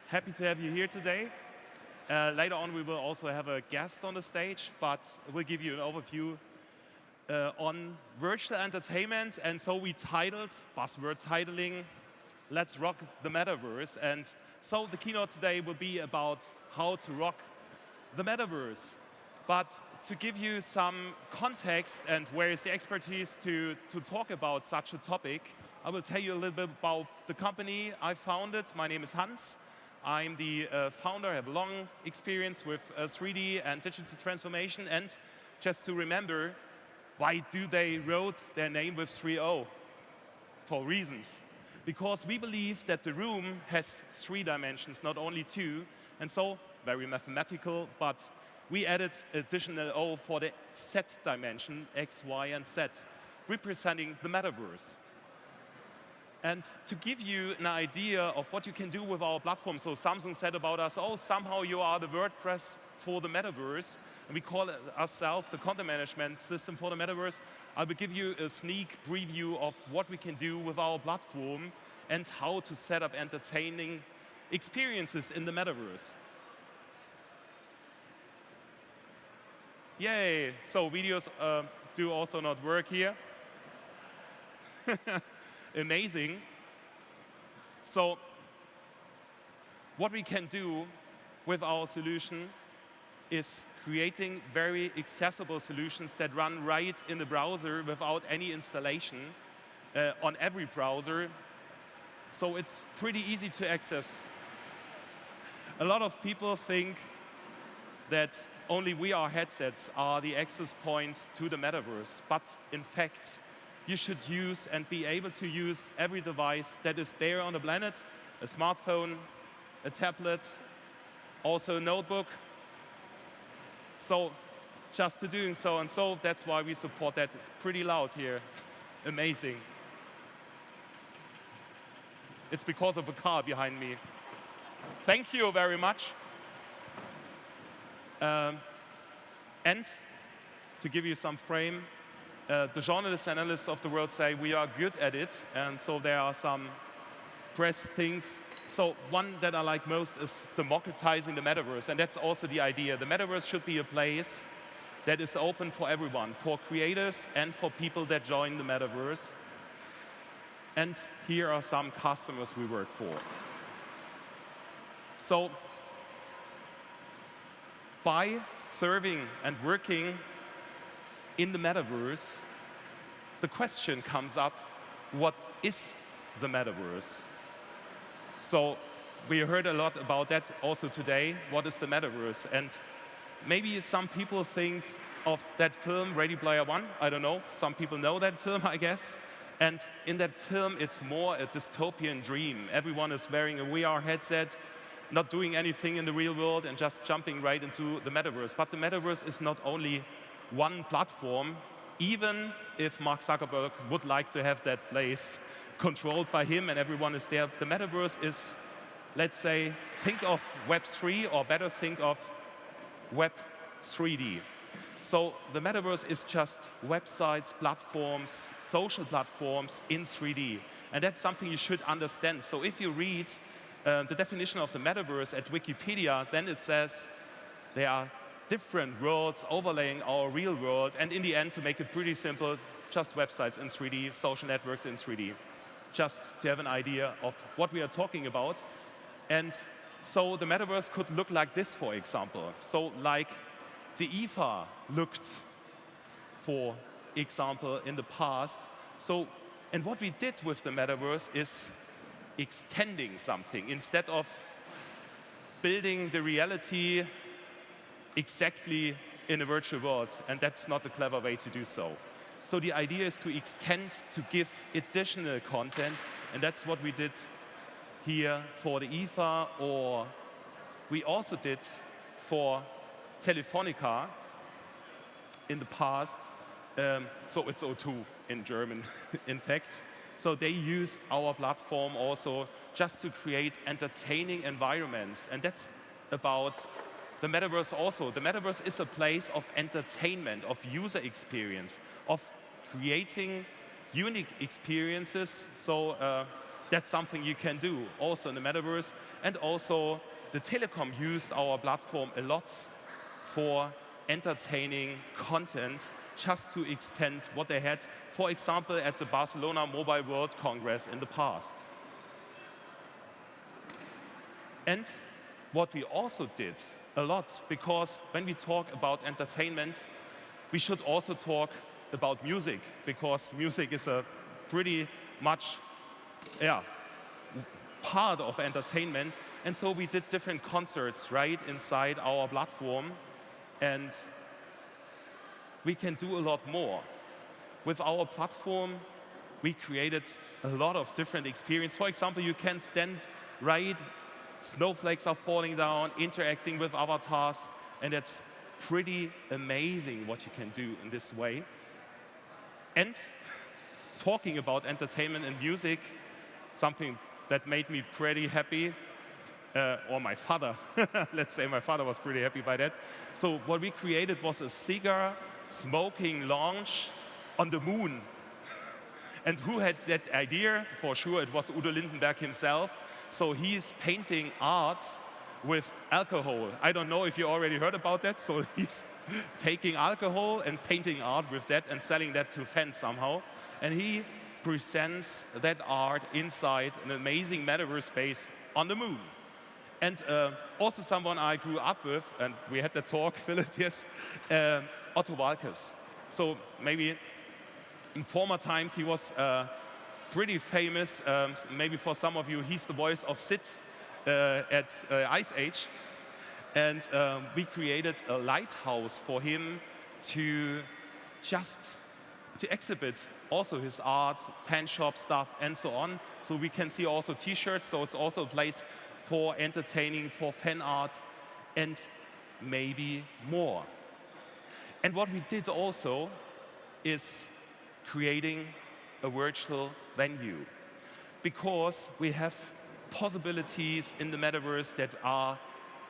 Happy to have you here today. Later on, we will also have a guest on the stage, but we'll give you an overview on virtual entertainment. And so we titled, buzzword titling, Let's Rock the Metaverse. And so the keynote today will be about how to rock the Metaverse. But to give you some context and where is the expertise to talk about such a topic, I will tell you a little bit about the company I founded. My name is Hans. I'm the founder. I have a long experience with 3D and digital transformation. And just to remember, why do they wrote their name with 3O? For reasons. Because we believe that the room has 3 dimensions, not only 2. And so, very mathematical, but we added additional O for the Z dimension, X, Y, and Z, representing the metaverse. And to give you an idea of what you can do with our platform, so Samsung said about us, oh, somehow you are the WordPress for the metaverse, and we call ourselves the content management system for the metaverse. I will give you a sneak preview of what we can do with our platform and how to set up entertaining experiences in the metaverse. Yay, so videos do also not work here. Amazing. So what we can do with our solution is creating very accessible solutions that run right in the browser without any installation on every browser. So it's pretty easy to access. A lot of people think that only VR headsets are the access points to the metaverse, but in fact, you should use and be able to use every device that is there on the planet, a smartphone, a tablet, also a notebook. So just to doing so, and so that's why we support that. It's pretty loud here. Amazing. It's because of a car behind me. Thank you very much. And to give you some frame, the journalists and analysts of the world say we are good at it, and so there are some press things. So one that I like most is democratizing the metaverse, and that's also the idea. The metaverse should be a place that is open for everyone, for creators and for people that join the metaverse. And here are some customers we work for. So by serving and working in the metaverse, the question comes up, what is the metaverse? So we heard a lot about that also today. What is the metaverse? And maybe some people think of that film, Ready Player One. I don't know. Some people know that film, I guess. And in that film, it's more a dystopian dream. Everyone is wearing a VR headset, not doing anything in the real world, and just jumping right into the metaverse. But the metaverse is not only one platform, even if Mark Zuckerberg would like to have that place controlled by him and everyone is there. The metaverse is, let's say, think of Web 3, or better think of Web 3D. So the metaverse is just websites, platforms, social platforms in 3D. And that's something you should understand. So if you read the definition of the metaverse at Wikipedia, then it says there are different worlds overlaying our real world, and in the end, to make it pretty simple, just websites in 3D, social networks in 3D, just to have an idea of what we are talking about. And so the metaverse could look like this, for example. So like the IFA looked, for example, in the past. So, and what we did with the metaverse is extending something. Instead of building the reality exactly in a virtual world, and that's not a clever way to do so. So the idea is to extend, to give additional content, and that's what we did here for the IFA, or we also did for Telefonica in the past. So it's O2 in German, in fact. So they used our platform also just to create entertaining environments, and that's about the metaverse also. The metaverse is a place of entertainment, of user experience, of creating unique experiences. So that's something you can do also in the metaverse. And also, the telecom used our platform a lot for entertaining content just to extend what they had, for example, at the Barcelona Mobile World Congress in the past. And what we also did a lot, because when we talk about entertainment, we should also talk about music, because music is a pretty much part of entertainment. And so we did different concerts right inside our platform, and we can do a lot more. With our platform, we created a lot of different experiences. For example, you can stand right, snowflakes are falling down, interacting with avatars, and it's pretty amazing what you can do in this way. And talking about entertainment and music, something that made me pretty happy, or my father, let's say my father was pretty happy by that. So what we created was a cigar smoking lounge on the moon. And who had that idea? For sure, it was Udo Lindenberg himself. So he's painting art with alcohol. I don't know if you already heard about that. So he's taking alcohol and painting art with that and selling that to fans somehow. And he presents that art inside an amazing metaverse space on the moon. And also someone I grew up with, and we had the talk, Philipp, yes, Otto Walkes. So maybe in former times he was pretty famous. Maybe for some of you, he's the voice of Sid at Ice Age. And we created a lighthouse for him to just exhibit also his art, fan shop stuff, and so on. So we can see also T-shirts. So it's also a place for entertaining, for fan art, and maybe more. And what we did also is creating a virtual venue, because we have possibilities in the metaverse that are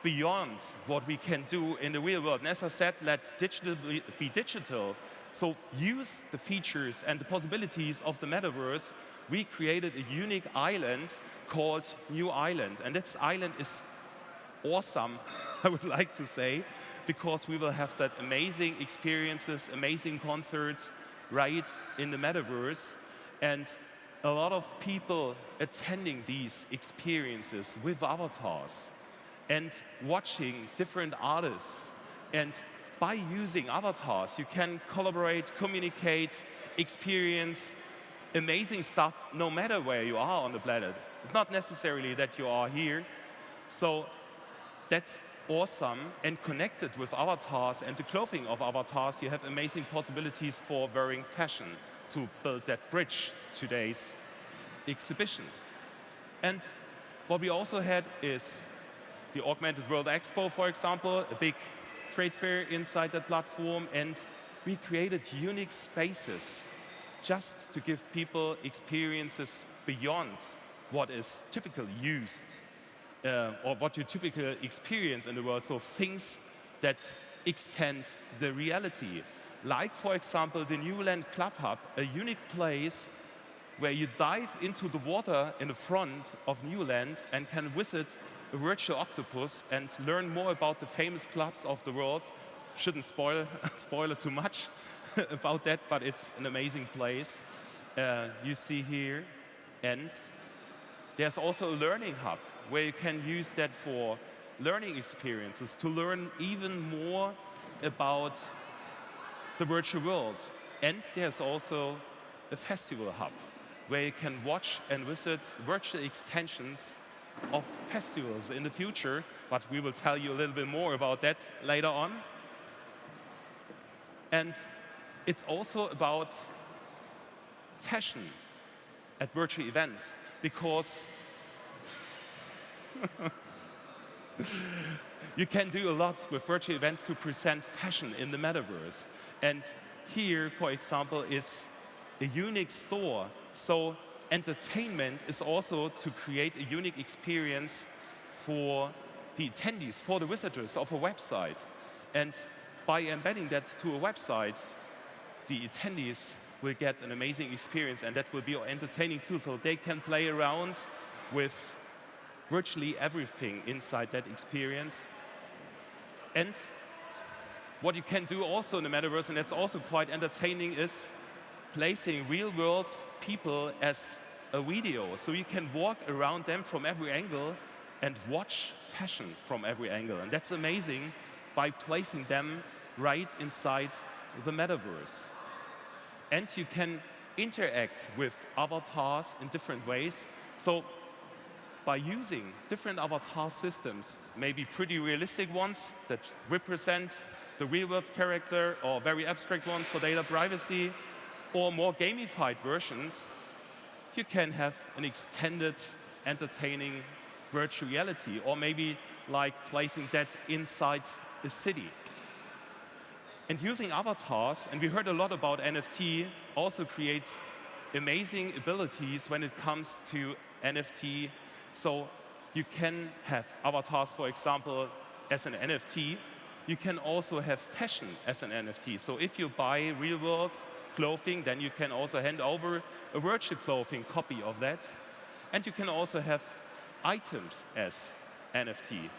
beyond what we can do in the real world. And as I said, let digital be digital. So use the features and the possibilities of the metaverse. We created a unique island called New Island. And this island is awesome, I would like to say, because we will have that amazing experiences, amazing concerts right in the metaverse. And a lot of people attending these experiences with avatars and watching different artists. And by using avatars, you can collaborate, communicate, experience amazing stuff no matter where you are on the planet. It's not necessarily that you are here. So that's awesome. And connected with avatars and the clothing of avatars, you have amazing possibilities for wearing fashion to build that bridge today's exhibition. And what we also had is the Augmented World Expo, for example, a big trade fair inside that platform, and we created unique spaces just to give people experiences beyond what is typically used or what you typically experience in the world. So things that extend the reality. Like, for example, the Newland Club Hub, a unique place where you dive into the water in the front of Newland and can visit a virtual octopus and learn more about the famous clubs of the world. Shouldn't spoil it too much about that, but it's an amazing place you see here. And there's also a learning hub where you can use that for learning experiences, to learn even more about the virtual world. And there's also a festival hub where you can watch and visit virtual extensions of festivals in the future, but we will tell you a little bit more about that later on. And it's also about fashion at virtual events, because you can do a lot with virtual events to present fashion in the metaverse. And here, for example, is a unique store. So entertainment is also to create a unique experience for the attendees, for the visitors of a website. And by embedding that to a website, the attendees will get an amazing experience, and that will be entertaining too. So they can play around with virtually everything inside that experience. And what you can do also in the metaverse, and that's also quite entertaining, is placing real-world people as a video. So you can walk around them from every angle and watch fashion from every angle. And that's amazing by placing them right inside the metaverse. And you can interact with avatars in different ways. So by using different avatar systems, maybe pretty realistic ones that represent the real-world character, or very abstract ones for data privacy, or more gamified versions, you can have an extended, entertaining virtual reality, or maybe like placing that inside a city. And using avatars, and we heard a lot about NFT, also creates amazing abilities when it comes to NFT. So you can have avatars, for example, as an NFT. You can also have fashion as an NFT. So if you buy real-world clothing, then you can also hand over a virtual clothing copy of that. And you can also have items as NFT.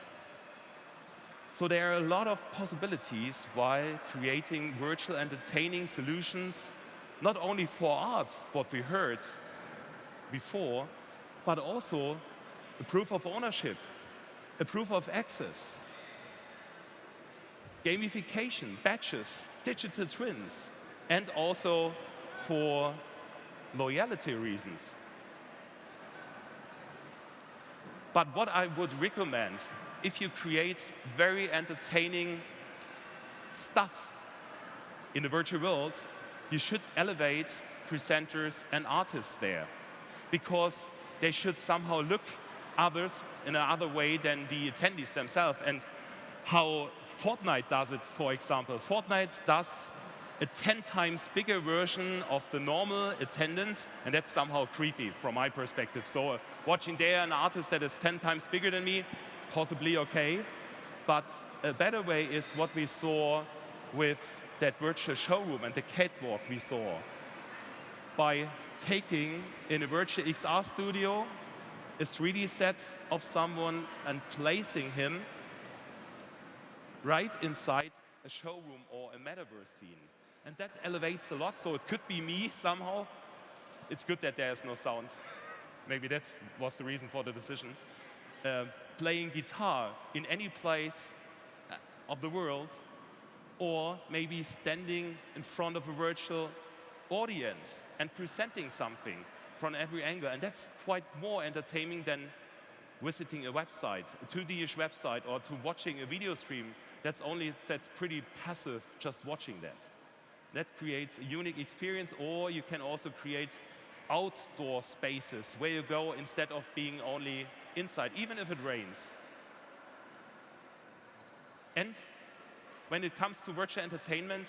So there are a lot of possibilities while creating virtual entertaining solutions, not only for art, what we heard before, but also a proof of ownership, a proof of access, gamification, badges, digital twins, and also for loyalty reasons. But what I would recommend, if you create very entertaining stuff in the virtual world, you should elevate presenters and artists there, because they should somehow look others in another way than the attendees themselves. And how Fortnite does it, for example. Fortnite does a 10 times bigger version of the normal attendance, and that's somehow creepy from my perspective. So watching there an artist that is 10 times bigger than me, possibly okay. But a better way is what we saw with that virtual showroom and the catwalk we saw. By taking in a virtual XR studio a 3D set of someone and placing him right inside a showroom or a metaverse scene. And that elevates a lot, so it could be me somehow. It's good that there is no sound. Maybe that was the reason for the decision. Playing guitar in any place of the world, or maybe standing in front of a virtual audience and presenting something from every angle. And that's quite more entertaining than visiting a website, a 2D-ish website, or to watching a video stream. That's pretty passive, just watching that. That creates a unique experience, or you can also create outdoor spaces where you go instead of being only inside, even if it rains. And when it comes to virtual entertainment,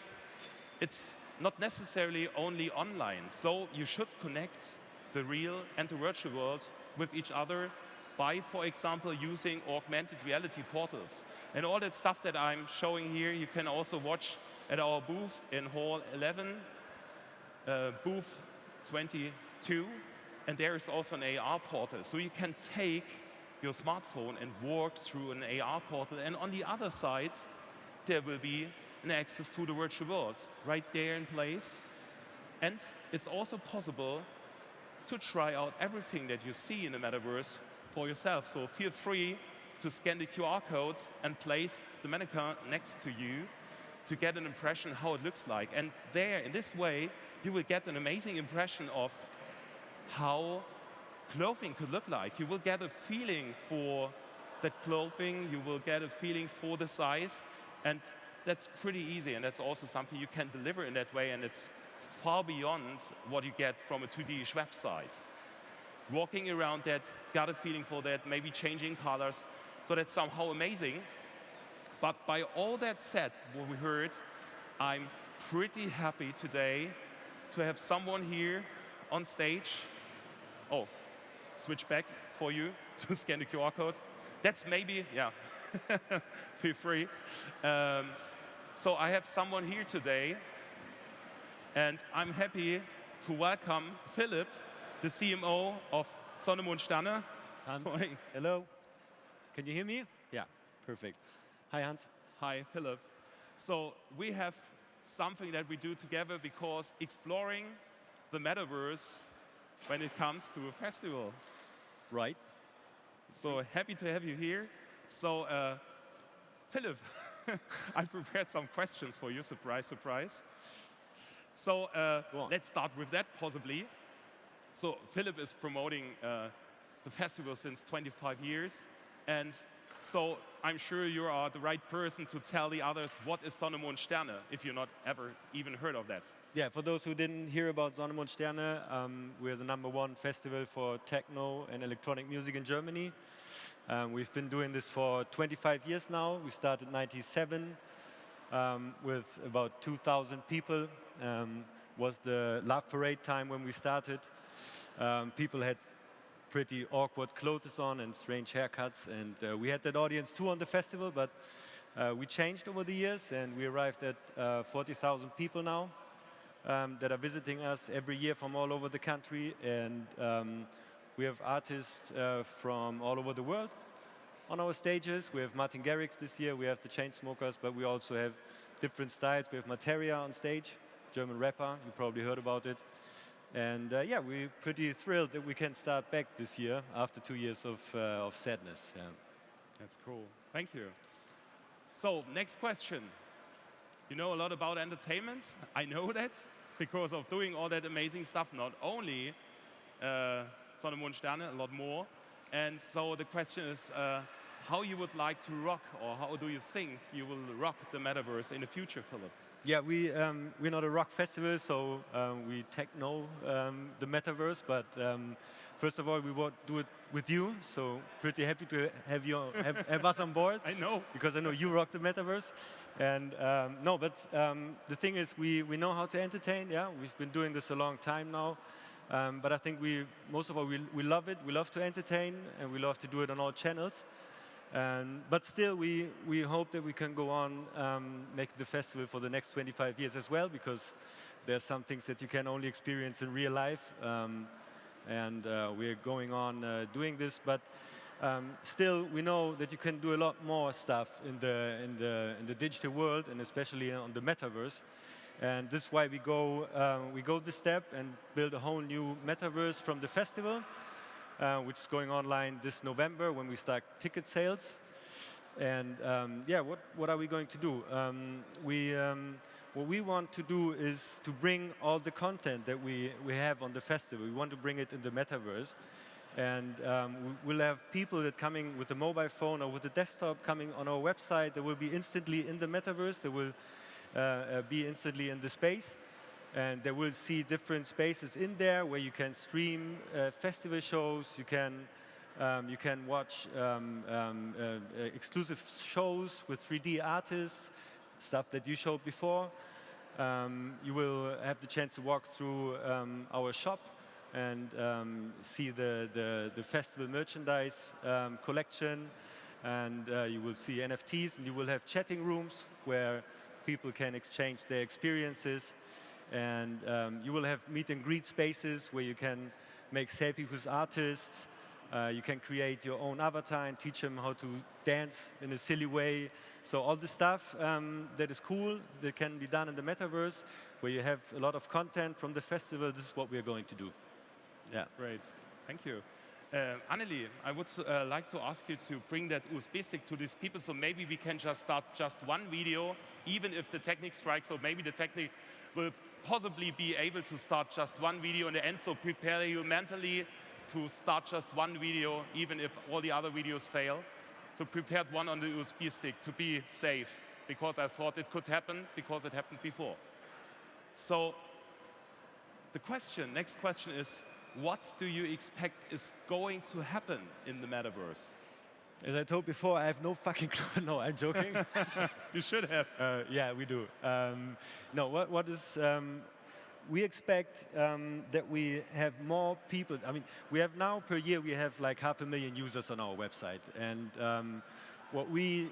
it's not necessarily only online. So you should connect the real and the virtual world with each other by, for example, using augmented reality portals. And all that stuff that I'm showing here, you can also watch at our booth in Hall 11, booth 22. And there is also an AR portal. So you can take your smartphone and walk through an AR portal. And on the other side, there will be an access to the virtual world right there in place. And it's also possible to try out everything that you see in the metaverse for yourself. So feel free to scan the QR code and place the mannequin next to you to get an impression how it looks like. And there, in this way, you will get an amazing impression of how clothing could look like. You will get a feeling for that clothing, you will get a feeling for the size, and that's pretty easy, and that's also something you can deliver in that way, and it's far beyond what you get from a 2D-ish website. Walking around that, got a feeling for that, maybe changing colors, so that's somehow amazing. But by all that said, what we heard, I'm pretty happy today to have someone here on stage. Oh, switch back for you to scan the QR code. That's maybe, yeah, feel free. So I have someone here today, And I'm happy to welcome Philipp, the CMO of SonneMondSterne. Hans, hello. Can you hear me? Yeah, perfect. Hi, Hans. Hi, Philipp. So we have something that we do together because exploring the metaverse when it comes to a festival. Right. So happy to have you here. So Philipp, I prepared some questions for you, surprise, surprise. So let's start with that, possibly. So Philipp is promoting the festival since 25 years. And so I'm sure you are the right person to tell the others what is SonneMondSterne, if you're not ever even heard of that. Yeah, for those who didn't hear about SonneMondSterne, we're the #1 festival for techno and electronic music in Germany. We've been doing this for 25 years now. We started in '97 with about 2,000 people. Was the Love Parade time when we started. People had pretty awkward clothes on and strange haircuts, and we had that audience too on the festival, but we changed over the years, and we arrived at 40,000 people now that are visiting us every year from all over the country, and we have artists from all over the world on our stages. We have Martin Garrix this year, we have the Chainsmokers, but we also have different styles. We have Materia on stage, German rapper, you probably heard about it. And yeah, we're pretty thrilled that we can start back this year after 2 years of sadness. Yeah. That's cool. Thank you. So next question. You know a lot about entertainment. I know that because of doing all that amazing stuff, not only SonneMondSterne, a lot more. And so the question is how you would like to rock, or how do you think you will rock the metaverse in the future, Philipp? Yeah, we're not a rock festival, so we techno the metaverse. But first of all, we want to do it with you. So pretty happy to have you have us on board. I know, because I know you rock the metaverse. And no, but the thing is, we know how to entertain. Yeah, we've been doing this a long time now. But I think most of all, we love it. We love to entertain, and we love to do it on all channels. But still, we hope that we can go on make the festival for the next 25 years as well, because there's some things that you can only experience in real life. And we're going on doing this. But still, we know that you can do a lot more stuff in the digital world, and especially on the metaverse. And this is why we go this step and build a whole new metaverse from the festival. Which is going online this November when we start ticket sales. And yeah, what are we going to do? What we want to do is to bring all the content that we have on the festival. We want to bring it in the metaverse. And we'll have people that coming with a mobile phone or with a desktop coming on our website. They will be instantly in the metaverse. They will be instantly in the space. And they will see different spaces in there where you can stream festival shows. You can watch exclusive shows with 3D artists, stuff that you showed before. You will have the chance to walk through our shop and see the festival merchandise collection. And you will see NFTs, and you will have chatting rooms where people can exchange their experiences. And you will have meet and greet spaces where you can make selfies with artists. You can create your own avatar and teach them how to dance in a silly way. So all the stuff that is cool, that can be done in the metaverse, where you have a lot of content from the festival, this is what we're going to do. Yeah. Great. Thank you. Anneli, I would like to ask you to bring that USB stick to these people, so maybe we can just start just one video, even if the technique strikes, so maybe the technique will possibly be able to start just one video in the end, so prepare you mentally to start just one video, even if all the other videos fail. So prepared one on the USB stick to be safe, because I thought it could happen, because it happened before. So the next question is, what do you expect is going to happen in the metaverse? As I told before, I have no fucking clue. No, I'm joking. You should have. Yeah, we do. No, what is... we expect that we have more people. I mean, we have now per year, we have like 500,000 users on our website. And what we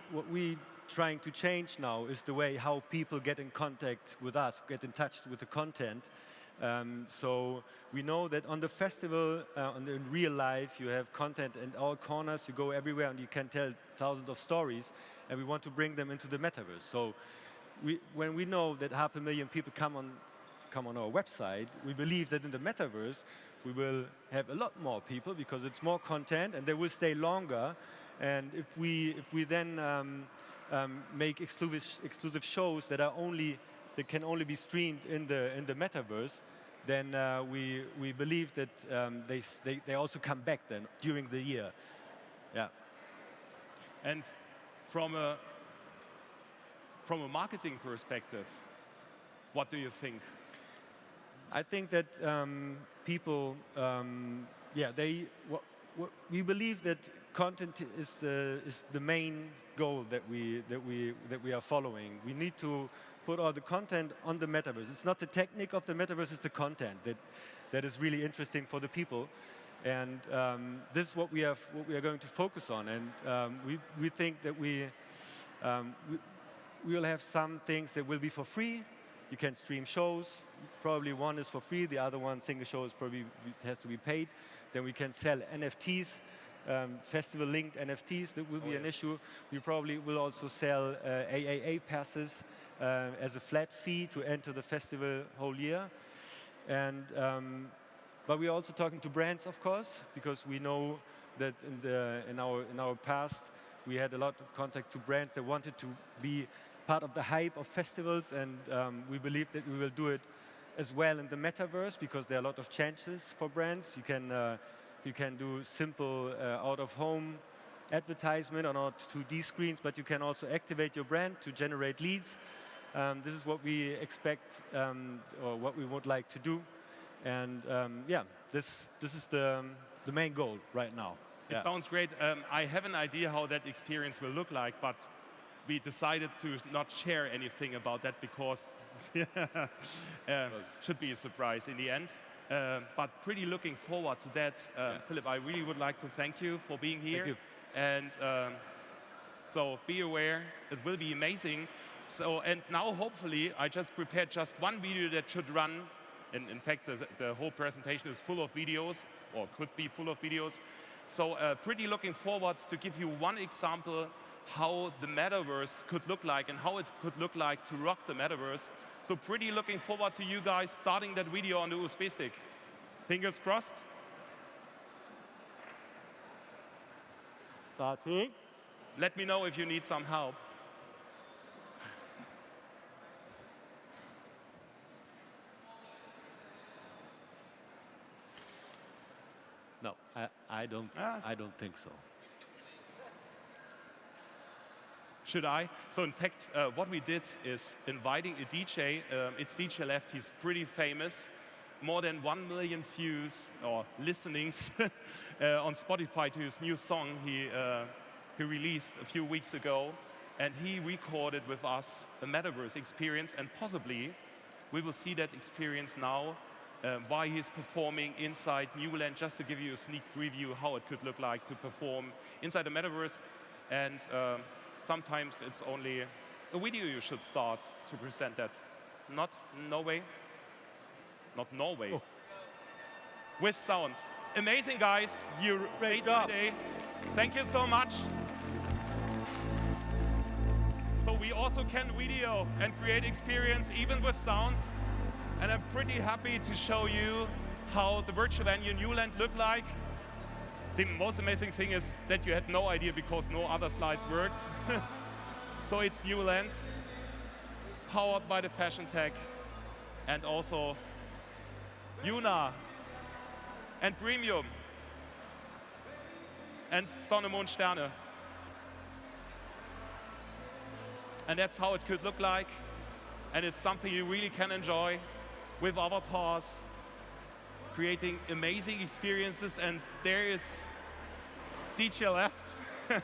trying to change now is the way how people get in contact with us, get in touch with the content. So we know that on the festival, in real life, you have content in all corners. You go everywhere and you can tell thousands of stories. And we want to bring them into the metaverse. So when we know that 500,000 people come on our website, we believe that in the metaverse, we will have a lot more people because it's more content and they will stay longer. And if we then make exclusive shows that can only be streamed in the metaverse, then we believe that they also come back then during the year. Yeah. And from a marketing perspective, what do you think? I think that people, we believe that content is the main goal that we are following. We need to put all the content on the metaverse. It's not the technique of the metaverse; it's the content that is really interesting for the people. And this is what we are going to focus on. And we think that we will have some things that will be for free. You can stream shows. Probably one is for free. The other one, single show, is probably has to be paid. Then we can sell NFTs, festival-linked NFTs. That will be an issue. We probably will also sell AAA passes as a flat fee to enter the festival whole year. And but we're also talking to brands, of course, because we know that in our past we had a lot of contact to brands that wanted to be part of the hype of festivals, and we believe that we will do it as well in the metaverse because there are a lot of chances for brands. You can do simple out-of-home advertisement on our 2D screens, but you can also activate your brand to generate leads. This is what we expect or what we would like to do. And this is the main goal right now. It sounds great. I have an idea how that experience will look like, but we decided to not share anything about that because should be a surprise in the end. But pretty looking forward to that. Philipp, I really would like to thank you for being here. Thank you. And so be aware, it will be amazing. So, and now hopefully I just prepared just one video that should run. In fact, the whole presentation is full of videos, or could be full of videos. So pretty looking forward to give you one example how the metaverse could look like and how it could look like to rock the metaverse. So pretty looking forward to you guys starting that video on the USB stick. Fingers crossed. Starting. Let me know if you need some help. No, I don't think so. Should I? So in fact, what we did is inviting a DJ. It's DJ Left. He's pretty famous. More than 1 million views or listenings on Spotify to his new song he released a few weeks ago. And he recorded with us a metaverse experience. And possibly we will see that experience now while he's performing inside Newland, just to give you a sneak preview how it could look like to perform inside the metaverse. And sometimes it's only a video you should start to present that. Not Norway. Not Norway. Oh. With sound. Amazing, guys. You made my day. Thank you so much. So we also can video and create experience even with sound. And I'm pretty happy to show you how the virtual venue Newland looked like. The most amazing thing is that you had no idea because no other slides worked. So it's Newland, powered by the FASHIONTECH, and also YOONAVERSE and Premium and SonneMondSterne. And that's how it could look like. And it's something you really can enjoy with avatars, creating amazing experiences. And there is DJ Left,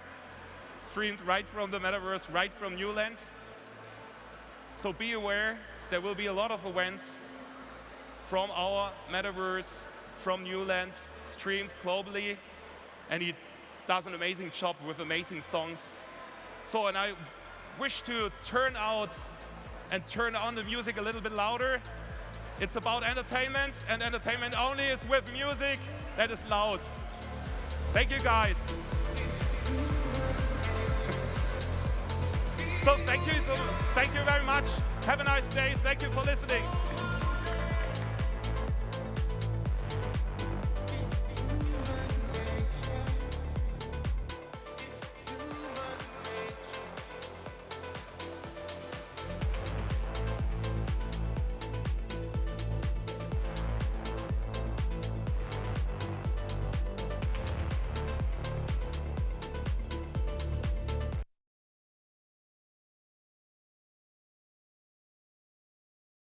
streamed right from the metaverse, right from Newland. So be aware, there will be a lot of events from our metaverse, from Newland, streamed globally. And he does an amazing job with amazing songs. So, and I wish to turn out and turn on the music a little bit louder. It's about entertainment, and entertainment only is with music that is loud. Thank you, guys. So thank you very much. Have a nice day. Thank you for listening.